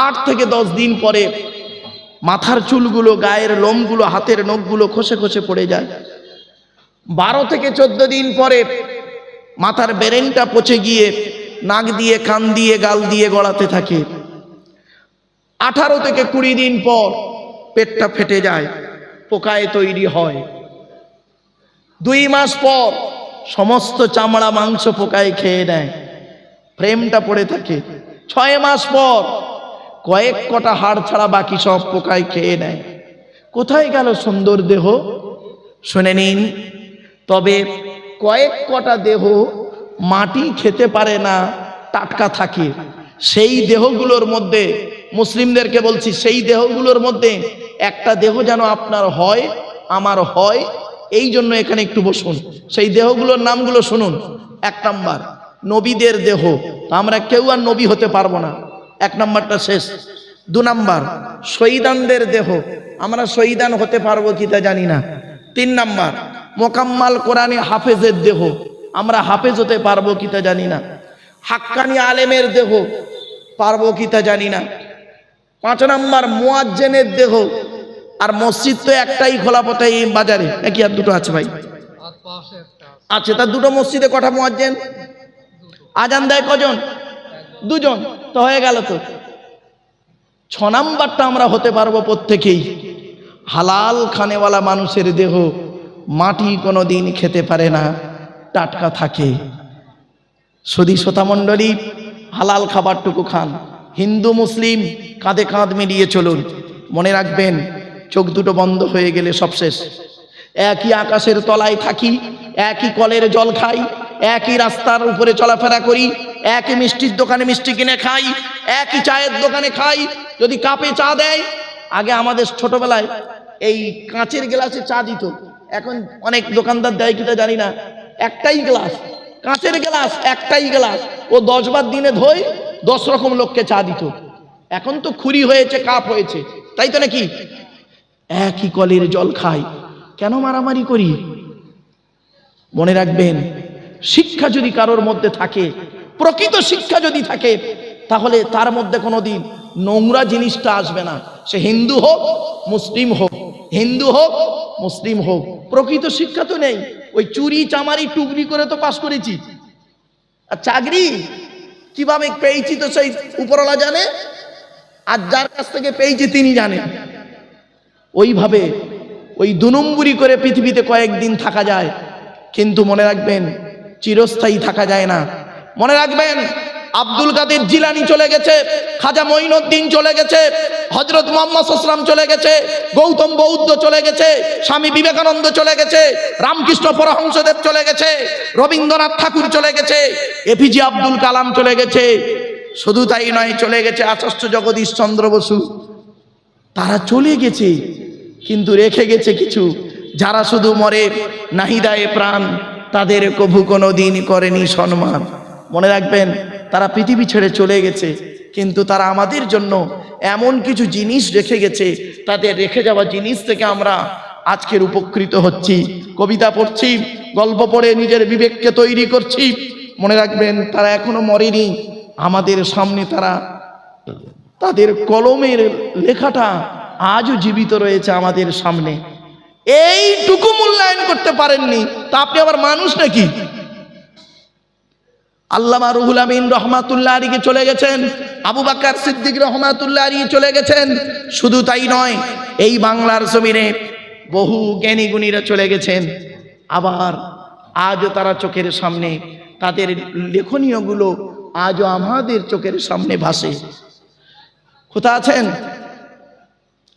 8 থেকে 10 দিন পরে মাথার চুলগুলো, গায়ের লোমগুলো, হাতের নখগুলো খসে খসে পড়ে যায়। 12 থেকে 14 দিন পরে মাথার ব্রেনটা পচে গিয়ে নাক দিয়ে, কান দিয়ে, গাল দিয়ে গড়াতে থাকে। 18 থেকে 20 দিন পর পেটটা ফেটে যায়, পোকায় তৈরি হয়। 2 মাস পর সমস্ত চামড়া মাংস পোকায় খেয়ে নেয়, ফ্রেমটা পড়ে থাকে। 6 মাস পর কয়েক কটা হাড় ছাড়া বাকি সব পোকায় খেয়ে নেয়। কোথায় গেল সুন্দর দেহ? শুনে নিন, তবে কয়েক কটা দেহ মাটি খেতে পারে না, টাটকা থাকে। সেই দেহগুলোর মধ্যে, মুসলিমদেরকে বলছি, সেই দেহগুলোর মধ্যে একটা দেহ যেন আপনার হয়, আমার হয়। এই জন্য এখানে একটু বসুন, সেই দেহগুলোর নামগুলো শুনুন। 1 নাম্বার নবীদের দেহ, আমরা কেউ আর নবী হতে পারবো না, 1 নাম্বারটা শেষ। 2 নাম্বার শহীদানদের দেহ, আমরা শহীদান হতে পারবো কি তা জানি না। 3 নাম্বার মোকাম্মাল কোরআনে হাফেজের দেহ, আমরা হাফেজ হতে পারবো কি তা জানি না। হাক্কানি আলেমের দেহ, পারবো কি তা জানি না। 5 নাম্বার মুয়াজ্জিনের দেহ, আর মসজিদ তো একটাই খোলা পথে এই বাজারে, নাকি আর দুটো আছে ভাই? আছে, তার দুটো মসজিদে কটা মুয়াজ্জিন? আজান দেয় কজন? 2 জন, তো হয়ে গেল তো। 6 নাম্বারটা আমরা হতে পারবো প্রত্যেকেই হালাল খানেওয়ালা মানুষের দেহ, মাটি কোনোদিন খেতে পারে না, টাটকা থাকে। সুধী শ্রোতা মণ্ডলী, হালাল খাবারটুকু খান। হিন্দু মুসলিম কাঁধে কাঁধ মিলিয়ে চলুন। মনে রাখবেন, চোখ দুটো বন্ধ হয়ে গেলে সব শেষ। একই আকাশের তলায় থাকি, একই কলের জল খাই, একই রাস্তার উপরে চলাফেরা করি, একই মিষ্টির দোকানে মিষ্টি কিনে খাই, একই চায়ের দোকানে খাই। যদি কাপে চা দেয়, আগে আমাদের ছোটবেলায় এই কাঁচের গ্লাসে চা দিত, এখন অনেক দোকানদার দেয় কিনা জানি না, একটাই গ্লাস, কাঁচের গ্লাস, একটাই গ্লাস। ও 10 বার দিনে ধোয়, 10 রকম লোককে চা দিত। এখন তো খুরি হয়েছে, কাপ হয়েছে, তাই তো নাকি? একই কলের জল খাই, কেন মারামারি করি? মনে রাখবেন, শিক্ষা যদি কারোর মধ্যে থাকে, প্রকৃত শিক্ষা যদি থাকে, তাহলে তার মধ্যে কোনোদিন নোংরা জিনিসটা আসবে না। সে হিন্দু হোক, মুসলিম হোক, হিন্দু হোক, মুসলিম হোক, প্রকৃত শিক্ষা তো নেই। ওই চুরি চামারি টুকরি করে তো পাস করেছি। আর চাকরি কিভাবে পেয়েছি তো সেই উপরওয়ালা জানে, আর যার কাছ থেকে পেয়েছি তিনি জানেন। ওইভাবে ওই 2 নম্বরি করে পৃথিবীতে কয়েকদিন থাকা যায়। কিন্তু মনে রাখবেন, চিরস্থায়ী থাকা যায় না। মনে রাখবেন, আব্দুল কাদের জিলানী চলে গেছে, খাজা মঈনুদ্দিন চলে গেছে, হযরত মুহাম্মদ সাল্লাল্লাহু আলাইহি ওয়াসাল্লাম চলে গেছে, গৌতম বৌদ্ধ চলে গেছে, স্বামী বিবেকানন্দ চলে গেছে, রামকৃষ্ণ পরমহংসদেব চলে গেছে, রবীন্দ্রনাথ ঠাকুর চলে গেছে, এপিজে আব্দুল কালাম চলে গেছে। শুধু তাই নয়, চলে গেছে আচার্য জগদীশ চন্দ্র বসু। তারা চলে গেছে, কিন্তু রেখে গেছে কিছু, যারা শুধু মরে নাহিদায়ে প্রাণ, তাদের কভু কোনো দিন করেনি সম্মান। মনে রাখবেন, তারা পৃথিবী ছেড়ে চলে গেছে, কিন্তু তারা আমাদের জন্য এমন কিছু জিনিস রেখে গেছে, তাদের রেখে যাওয়া জিনিস থেকে আমরা আজকের উপকৃত হচ্ছি। কবিতা পড়ছি, গল্প পড়ে নিজের বিবেককে তৈরি করছি। মনে রাখবেন, তারা এখনো মরেনি, আমাদের সামনে তারা, তাদের কলমের লেখাটা আজও জীবিত রয়েছে আমাদের সামনে। এইটুকু মূল্যায়ন করতে পারেননি, তা আপনি আবার মানুষ নাকি? আল্লামা রুহুল আমিন রহমাতুল্লাহ আলাইহি চলে গেছেন, আবু বকর সিদ্দিক রহমাতুল্লাহ আলাইহি চলে গেছেন। শুধু তাই নয়, এই বাংলার জমিনে বহু জ্ঞানী গুণীরা চলে গেছেন। আবার আজও তারা চোখের সামনে, তাদের লেখনীয়গুলো আজও আমাদের চোখের সামনে ভাসে। কোথা আছেন?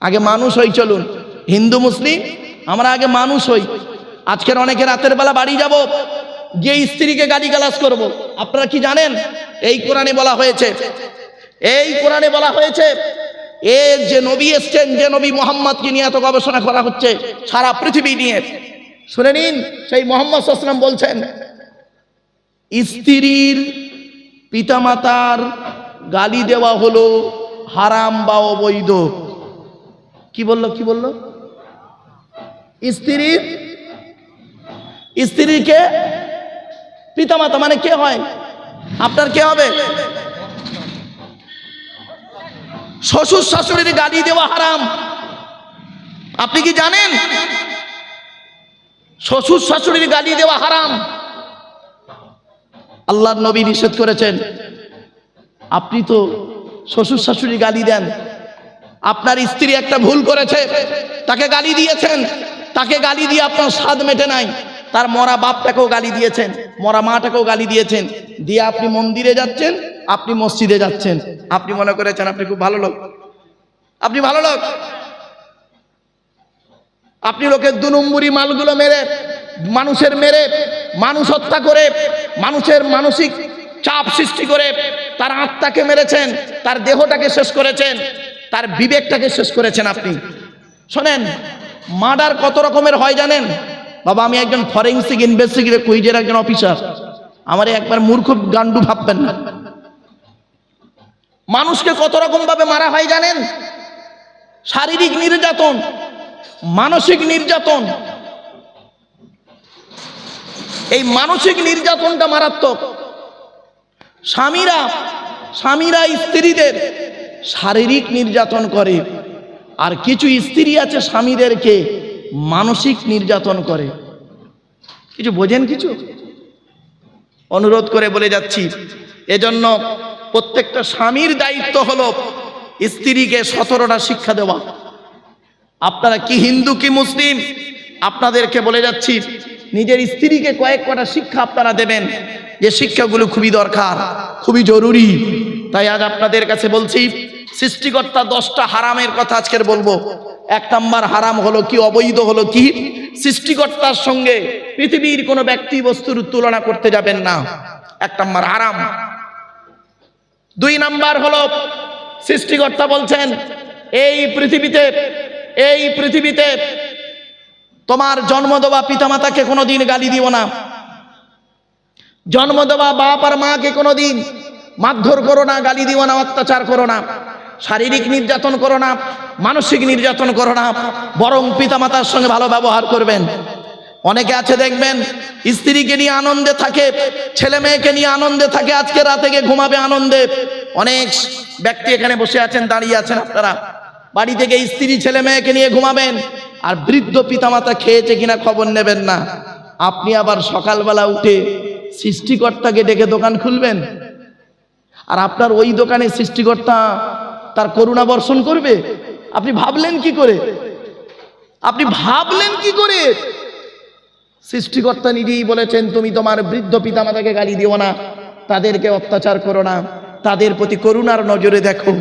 আগে মানুষ হই, চলুন হিন্দু মুসলিম আমরা আগে মানুষ হই। আজকের অনেকে রাতের বেলা বাড়ি যাব, গিয়ে স্ত্রীকে গালিগালাজ করব। আপনারা কি জানেন, এই কোরআনে বলা হয়েছে, এই কোরআনে বলা হয়েছে, এর যে নবী এসছেন, যে নবী মুহাম্মদকে নিয়ে এত গবেষণা করা হচ্ছে সারা পৃথিবী নিয়ে, শুনে নিন, সেই মুহাম্মদ সাল্লাল্লাহু আলাইহি ওয়াসাল্লাম বলছেন, স্ত্রীর পিতামাতার গালি দেওয়া হলো হারাম বা অবৈধ। কি বললো? কি বললো? স্ত্রীকে পিতামাতা মানে কে হয়? আপনার কে হবে? শ্বশুর শাশুড়ির গালি দেওয়া হারাম। আপনি কি জানেন শ্বশুর শাশুড়ির গালি দেওয়া হারাম? আল্লাহর নবী নিষেধ করেছেন। আপনি তো শ্বশুর শাশুড়ি গালি দেন, আপনার স্ত্রী একটা ভুল করেছে, তাকে গালি দিয়েছেন, তাকে গালি দিয়ে আপনার স্বাদ মেটে নাই, তার মরা বাপটাকেও গালি দিয়েছেন, মরা মাটাকেও গালি দিয়েছেন, দিয়ে আপনি মন্দিরে যাচ্ছেন, আপনি মসজিদে যাচ্ছেন, আপনি মনে করেছেন আপনি খুব ভালো লোক, আপনি ভালো লোক। আপনি লোকের 2 নম্বরি মালগুলো মেরে, মানুষের মেরে, মানুষ হত্যা করে, মানুষের মানসিক চাপ সৃষ্টি করে তার আত্মাকে মেরেছেন, তার দেহটাকে শেষ করেছেন, তার বিবেকটাকে শেষ করেছেন আপনি। শোনেন, মার্ডার কত রকমের হয় জানেন? বাবা, আমি একজন ফরেনসিক ইনভেস্টিগেটর কুইজের একজন অফিসার, আমার একবার মূর্খ গান্ডু ভাববেন না। মানুষকে কত রকম ভাবে মারা হয় জানেন? শারীরিক নির্যাতন, মানসিক নির্যাতন। এই মানসিক নির্যাতনটা মারাত্মক। স্বামীরা স্ত্রীদের শারীরিক নির্যাতন করে, আর কিছু স্ত্রী আছে স্বামীদেরকে মানসিক নির্যাতন করে। কিছু বোঝেন? কিছু অনুরোধ করে বলে যাচ্ছি, এজন্য প্রত্যেকটা স্বামীর দায়িত্ব হলো স্ত্রীকে 17টা শিক্ষা দেওয়া। আপনারা কি হিন্দু কি মুসলিম, আপনাদেরকে বলে যাচ্ছি, নিজের স্ত্রীকে কয়েকটা শিক্ষা আপনারা দেবেন, যে শিক্ষাগুলো খুবই দরকার, খুবই জরুরি। তাই আজ আপনাদের কাছে বলছি, সৃষ্টিকর্তা 10টা হারামের কথা আজকের বলবো। 1 নাম্বার হারাম হলো কি, অবৈধ হলো কি, সৃষ্টিকর্তার সঙ্গে পৃথিবীর কোনো ব্যক্তি বস্তুর তুলনা করতে যাবেন না, 1 নাম্বার হারাম। 2 নাম্বার হলো, সৃষ্টিকর্তা বলছেন, এই পৃথিবীতে তোমার জন্ম দেওয়া পিতামাতাকে কোনোদিন গালি দিও না, জন্ম দেওয়া বাপ আর মাকে কোনোদিন মারধর করো না, গালি দিও না, অত্যাচার করো না, শারীরিক নির্যাতন করো না, মানসিক নির্যাতন করো না, বরং পিতামাতার সঙ্গে ভালো ব্যবহার করবেন। অনেকে আছে দেখবেন, স্ত্রীকে নিয়ে আনন্দে থাকে, ছেলে মেয়েকে নিয়ে আনন্দে থাকে, আজকে রাতে গিয়ে ঘুমাবে আনন্দে। অনেক ব্যক্তি এখানে বসে আছেন, দাঁড়িয়ে আছেন, আপনারা বাড়ি থেকে স্ত্রী ছেলে মেয়েকে নিয়ে ঘুমাবেন, আর বৃদ্ধ পিতামাতা খেয়েছে কিনা খবর নেবেন না। আপনি আবার সকালবেলা উঠে সৃষ্টিকর্তাকে ডেকে দোকান খুলবেন, আর আপনার ওই দোকানে সৃষ্টিকর্তা তার করুণা বর্ষণ করবে? আপনি ভাবলেন কি করে? আপনি ভাবলেন কি করে? সৃষ্টিকর্তা নিজেই বলেছেন, তুমি তোমার বৃদ্ধ পিতামাতাকে গালি দিও না, তাদেরকে অত্যাচার করো না, তাদের প্রতি করুণার নজরে দেখো,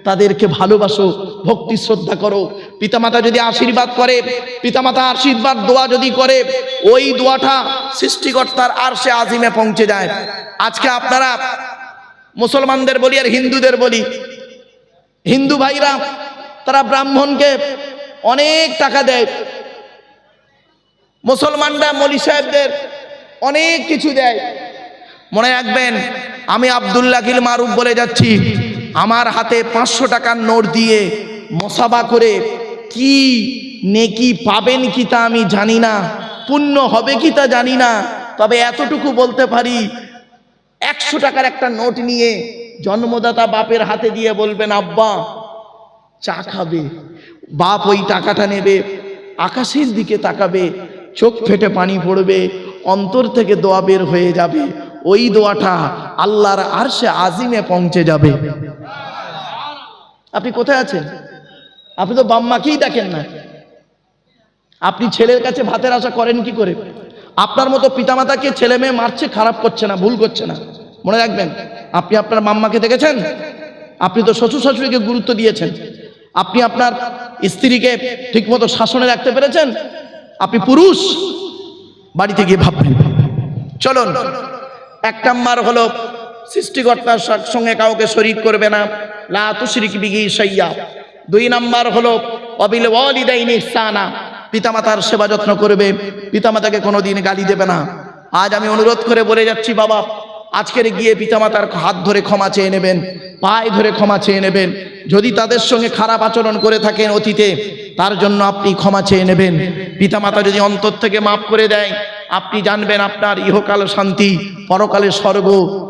তাদেরকে ভালোবাসো, ভক্তি শ্রদ্ধা করো। পিতামাতা যদি আশীর্বাদ করে, পিতামাতা আশীর্বাদ দোয়া যদি করে, ওই দোয়াটা সৃষ্টিকর্তার আরশে আজিমে পৌঁছে যায়। আজকে আপনারা মুসলমানদের বলি আর হিন্দুদের বলি, হিন্দু ভাইরা তারা ব্রাহ্মণকে অনেক টাকা দেয়, মুসলমানরা মৌলী সাহেবদের অনেক কিছু দেয়। মনে রাখবেন, আমি আব্দুল্লাহিল মারুফ বলে যাচ্ছি, আমার হাতে 500 টাকার নোট দিয়ে মোসাবা করে কি নেকি পাবেন কি তা আমি জানি না, পুণ্য হবে কি তা জানি না, তবে এতটুকু বলতে পারি, 100 টাকার একটা নোট নিয়ে জন্মদাতা বাপের হাতে দিয়ে বলবেন, আব্বা চা খাবে, বাপ ওই টাকাটা নেবে, আকাশের দিকে তাকাবে, চোখ ফেটে পানি পড়বে, অন্তর থেকে দোয়া বের হয়ে যাবে, ওই দোয়াটা আল্লাহর আরশে আজিমে পৌঁছে যাবে। আপনি কোথায় আছেন? আপনি তো বাম্মাকেই দেখেন না। আপনি ছেলের কাছে ভাতের আশা করেন কি করে? আপনার মতো পিতামাতাকে ছেলে মেয়ে মারছে, খারাপ করছে না, ভুল করছে না। মনে রাখবেন, আপনি আপনার মাম্মাকে দেখেছেন? আপনি তো শ্বশুর শাশুড়িকে গুরুত্ব দিয়েছেন, আপনি আপনার স্ত্রীকে ঠিকমতো শাসনে রাখতে পেরেছেন? আপনি পুরুষ, বাড়িতে গিয়ে ভাববেন। চলুন, 1 নাম্বার হলো সৃষ্টিকর্তার সঙ্গে কাউকে শরীক করবে না, লা তুশরিক বিহি শাইয়্যা। 2 নাম্বার হলো ওয়াবিল ওয়ালিদাইনি ইহসানা, পিতামাতার সেবা যত্ন করবে, পিতামাতাকে কোনোদিন গালি দেবে না। আজ আমি অনুরোধ করে বলে যাচ্ছি, বাবা আজকের গিয়ে পিতামাতার হাত ধরে ক্ষমা চেয়ে নেবেন, পায়ে ধরে ক্ষমা চেয়ে নেবেন। যদি তাদের সঙ্গে খারাপ আচরণ করে থাকেন অতীতে, তার জন্য আপনি ক্ষমা চেয়ে নেবেন। পিতামাতা যদি অন্তর থেকে মাফ করে দেয়, আপনি জানবেন আপনার ইহকাল শান্তি,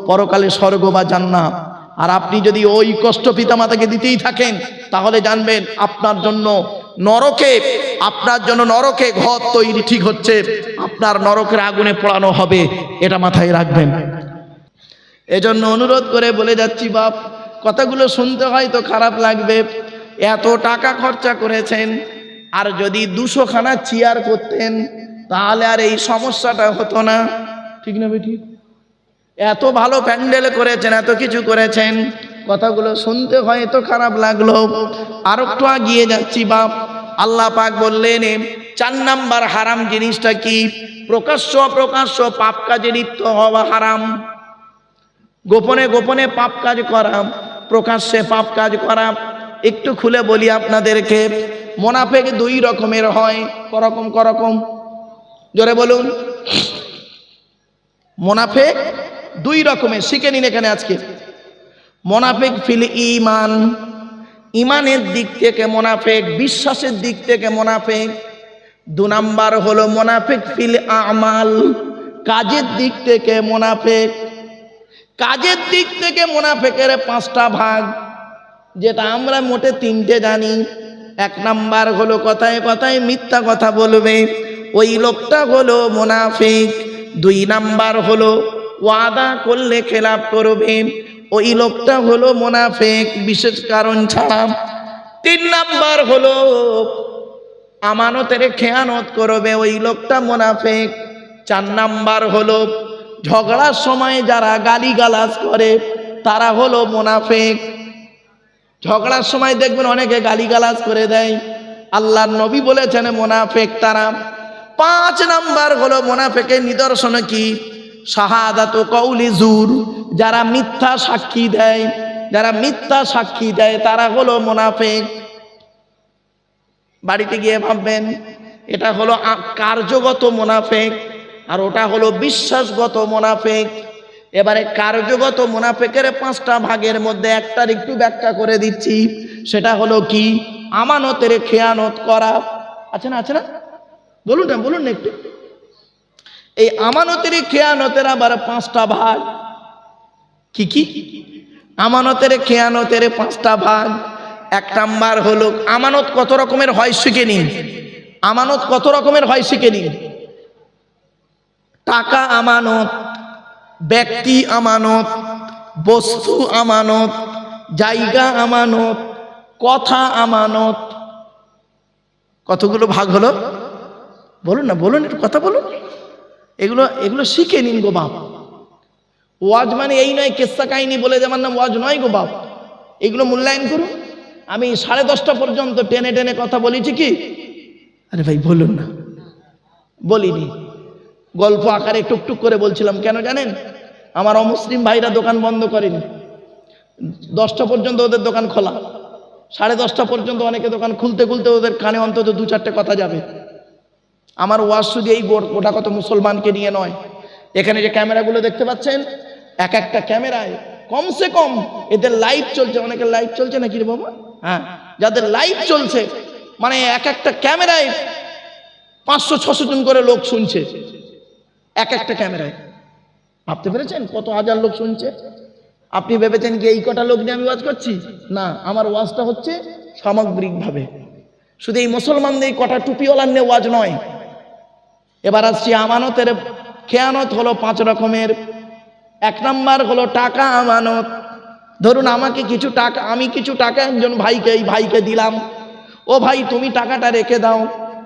পরকালে স্বর্গ বা জান্নাত। আর আপনি যদি ওই কষ্ট পিতামাতাকে দিতেই থাকেন, তাহলে জানবেন আপনার জন্য নরকে ঘর তৈরি ঠিক হচ্ছে, আপনার নরকের আগুনে পোড়ানো হবে, এটা মাথায় রাখবেন। এজন্য অনুরোধ করে বলে যাচ্ছি, বাপ কথাগুলো শুনতে হয়তো খারাপ লাগবে, এত টাকা খরচা করেছেন, আর যদি 200 খানা চেয়ার করতেন তাহলে আর এই সমস্যাটা হতো না। ঠিক না বেটি? এত ভালো প্যান্ডেল করেছেন, এত কিছু করেছেন, কথাগুলো শুনতে হয়তো খারাপ লাগলো। আর একটু এগিয়ে যাচ্ছি, বাপ আল্লাহ পাক বললেন 4 নাম্বার হারাম জিনিসটা কি? প্রকাশ্য পাপ কাজে লিপ্ত হওয়া হারাম। গোপনে গোপনে পাপ কাজ করা, প্রকাশ্যে পাপ কাজ করা। একটু খুলে বলি আপনাদেরকে, মুনাফিক 2 রকমের হয়। করকম জোরে বলুন। মুনাফিক 2 রকমের, শিখে নিন এখানে আজকে। মুনাফিক ফিল ঈমান, ঈমানের দিক থেকে মুনাফিক, বিশ্বাসের দিক থেকে মুনাফিক। 2 নাম্বার হলো মুনাফিক ফিল আমাল, কাজের দিক থেকে মুনাফিক। কাজের দিক থেকে মুনাফিকের 5টা ভাগ, যেটা আমরা মোটে 3টে জানি। 1 নাম্বার হলো কথায় কথায় মিথ্যা কথা বলবে, ওই লোকটা হলো মুনাফিক। 2 নাম্বার হলো ওয়াদা করলে খেলাপ করবে, ওই লোকটা হলো মুনাফিক বিশেষ কারণ ছাড়া। 3 নাম্বার হলো আমানতের খেয়ানত করবে, ওই লোকটা মুনাফিক। 4 নাম্বার হলো ঝগড়ার সময় যারা গালিগালাজ করে, তারা হলো মুনাফিক। ঝগড়ার সময় দেখবেন অনেকে গালিগালাজ করে দেয়, আল্লাহর নবী বলেছেন মুনাফিক তারা। 5 নাম্বার হলো মুনাফিকের নিদর্শন কি? শাহাদাতু কওলি জুর, যারা মিথ্যা সাক্ষী দেয়, তারা হলো মুনাফিক। বাড়িতে গিয়ে ভাববেন, এটা হলো কার্যগত মুনাফিক, আর ওটা হলো বিশ্বাসগত মুনাফিক। এবারে কার্যগত মুনাফিকের 5টা ভাগের মধ্যে একটার একটু ব্যাখ্যা করে দিচ্ছি। সেটা হলো কি? আমানতের খেয়ানত করা। আছে না? বলুন না একটু। এই আমানতের খেয়ানতের আবার 5টা ভাগ। কি? আমানতের খেয়ানতের 5টা ভাগ। 1 নাম্বার হলো আমানত কত রকমের হয় শিখে নিন। টাকা আমানত, ব্যক্তি আমানত, বস্তু আমানত, জায়গা আমানত, কথা আমানত। কতগুলো ভাগ হলো? বলুন একটু কথা বলুন। এগুলো এগুলো শিখে নিন গো বাপ। ওয়াজ মানে এই নয় কেসা কাহিনী বলে যাবার নাম ওয়াজ নয় গো বাপ, এগুলো মূল্যায়ন করুন। আমি 10:30 পর্যন্ত টেনে টেনে কথা বলেছি কি? আরে ভাই বলুন না, বলিনি, গল্প আকারে টুকটুক করে বলছিলাম। কেন জানেন? আমার অমুসলিম ভাইরা দোকান বন্ধ করেনি, 10টা পর্যন্ত ওদের দোকান খোলা, 10:30 পর্যন্ত অনেকে দোকান খুলতে খুলতে ওদের কানে অন্তত 2-4টে কথা যাবে। আমার ওয়াজ শুধু এই গোটা কত মুসলমানকে নিয়ে নয়। এখানে যে ক্যামেরাগুলো দেখতে পাচ্ছেন, এক একটা ক্যামেরায় কমসে কম এদের লাইভ চলছে, অনেকের লাইভ চলছে নাকি রে বাবা? হ্যাঁ, যাদের লাইভ চলছে মানে এক একটা ক্যামেরায় 500-600 জন করে লোক শুনছে, এক একটা ক্যামেরায়। ভাবতে পেরেছেন কত হাজার লোক শুনছে? আপনি ভেবেছেন কি এই কটা লোক নিয়ে আমি ওয়াজ করছি? না, আমার ওয়াজটা হচ্ছে সামগ্রিকভাবে, শুধু এই মুসলমানদের কটা টুপিওয়ালার নিয়ে ওয়াজ নয়। এবার আসছি আমানতের খেয়ানত হলো 5 রকমের। 1 নাম্বার হলো টাকা আমানত। ধরুন আমাকে কিছু টাকা, আমি কিছু টাকা একজন ভাইকে, এই ভাইকে দিলাম, ও ভাই তুমি টাকাটা রেখে দাও।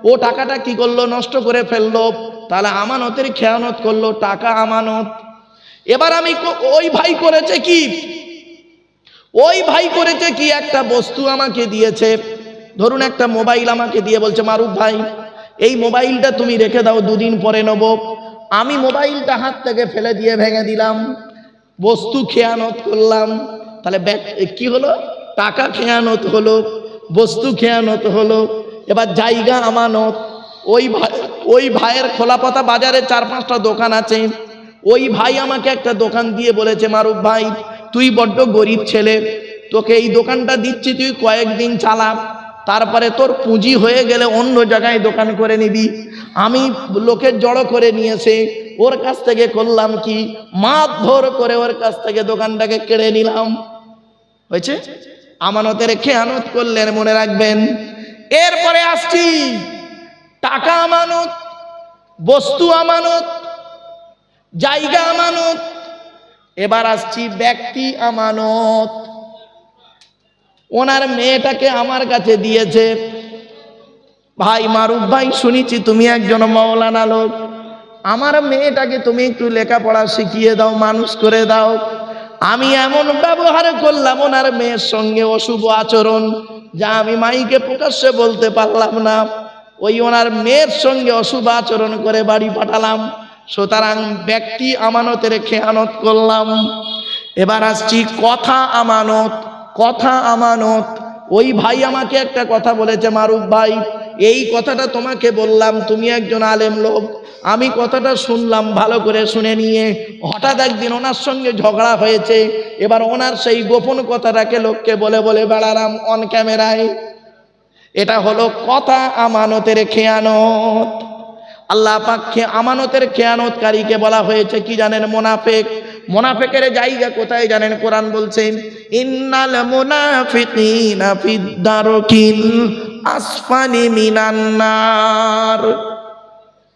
ও টাকাটা কি করলো? নষ্ট করে ফেললো, তাহলে আমানতের খেয়ানত করলো, টাকা আমানত। এবার আমি ওই ভাই করেছে কি? ওই ভাই করেছে কি? একটা বস্তু আমাকে দিয়েছে, ধরুন একটা মোবাইল আমাকে দিয়ে বলছে মারুফ ভাই এই মোবাইলটা তুমি রেখে দাও, 2 দিন পরে নেব। আমি মোবাইলটা হাত থেকে ফেলে দিয়ে ভেঙে দিলাম, বস্তু খেয়ানত করলাম। তাহলে কি হলো? টাকা খেয়ানত হলো, বস্তু খেয়ানত হলো। এবার জায়গা আমানত। ওই ভাইয়ের খোলাপাতা বাজারে 4-5টা দোকান আছে। ওই ভাই আমাকে একটা দোকান দিয়ে বলেছে মারুফ ভাই তুই বড্ড গরিব ছেলে, তোকে এই দোকানটা দিচ্ছি, তুই কয়েকদিন চালা, তারপরে তোর পুঁজি হয়ে গেলে অন্য জায়গায় দোকান করে নিবি। আমি লোকের জড়ো করে নিয়েছে, ওর কাছ থেকে করলাম কি? মারধর করে ওর কাছ থেকে দোকানটাকে কেড়ে নিলাম। হয়েছে? আমানতের খেয়ানত করলেন, মনে রাখবেন। এরপরে আসছি টাকা আমানত, বস্তু আমানত, জায়গা আমানত। এবার আসছি ব্যক্তি আমানত। ওনার মেয়েটাকে আমার কাছে দিয়েছে, ভাই মারুফ ভাই শুনেছি তুমি একজন মাওলানা লোক, আমার মেয়েটাকে তুমি একটু লেখাপড়া শিখিয়ে দাও, মানুষ করে দাও। আমি এমন ব্যবহার করলাম ওনার মেয়ের সঙ্গে, অশুভ আচরণ, যা আমি মাইকে প্রকাশ্যে বলতে পারলাম না। ওই ওনার মেয়ের সঙ্গে অশুভ আচরণ করে বাড়ি পাঠালাম। সুতরাং ব্যক্তি আমানতের খেয়ানত করলাম। এবার আসছি কথা আমানত। কথা আমানত। ওই ভাই আমাকে একটা কথা বলেছে মারুফ ভাই এই কথাটা তোমাকে বললাম, তুমি একজন আলেম লোক, আমি কথাটা শুনলাম, ভালো করে শুনে নিয়ে হঠাৎ একদিন ওনার সঙ্গে ঝগড়া হয়েছে। এবার ওনার সেই গোপন কথাটাকে লোককে বলে বলে বেড়ালাম অন ক্যামেরায়। এটা হলো কথা আমানতের খেয়ানত। আল্লাহ পাককে আমানতের খেয়ানতকারীকে বলা হয়েছে কি জানেন? মুনাফিক। মুনাফিকের জায়গা কোথায় জানেন? কোরআন বলছে ইন্নাল মুনাফিকিনা ফিদ দারকিল আসফালি মিনান নার।